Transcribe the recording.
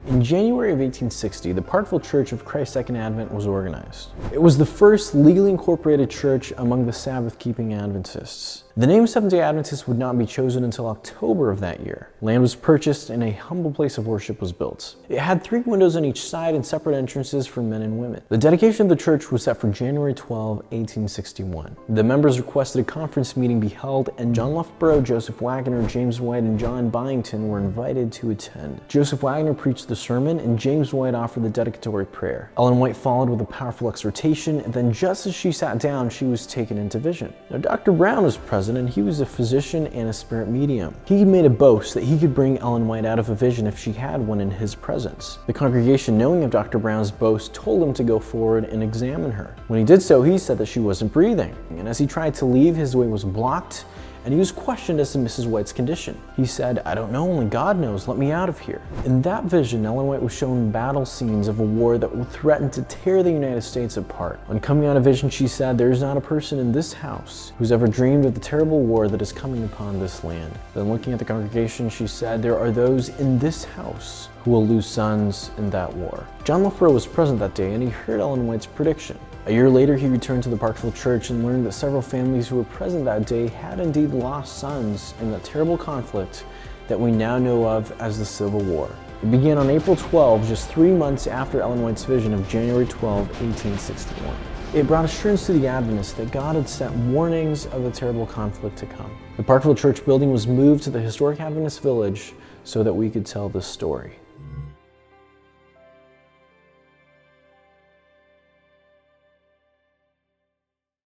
In January of 1860, the Parkville Church of Christ's Second Advent was organized. It was the first legally incorporated church among the Sabbath-keeping Adventists. The name Seventh-day Adventist would not be chosen until October of that year. Land was purchased and a humble place of worship was built. It had 3 windows on each side and separate entrances for men and women. The dedication of the church was set for January 12, 1861. The members requested a conference meeting be held, and John Loughborough, Joseph Waggoner, James White, and John Byington were invited to attend. Joseph Waggoner preached the sermon, and James White offered the dedicatory prayer. Ellen White followed with a powerful exhortation, and then just as she sat down, she was taken into vision. Now, Dr. Brown was present, and he was a physician and a spirit medium. He made a boast that he could bring Ellen White out of a vision if she had one in his presence. The congregation, knowing of Dr. Brown's boast, told him to go forward and examine her. When he did so, he said that she wasn't breathing, and as he tried to leave, his way was blocked, and he was questioned as to Mrs. White's condition. He said, "I don't know, only God knows, let me out of here." In that vision, Ellen White was shown battle scenes of a war that would threaten to tear the United States apart. When coming out of vision, she said, "There is not a person in this house who's ever dreamed of the terrible war that is coming upon this land." Then looking at the congregation, she said, "There are those in this house who will lose sons in that war." John Loughborough was present that day, and he heard Ellen White's prediction. A year later, he returned to the Parkville church and learned that several families who were present that day had indeed lost sons in that terrible conflict that we now know of as the Civil War. It began on April 12, just 3 months after Ellen White's vision of January 12, 1861. It brought assurance to the Adventists that God had sent warnings of the terrible conflict to come. The Parkville church building was moved to the historic Adventist village so that we could tell this story.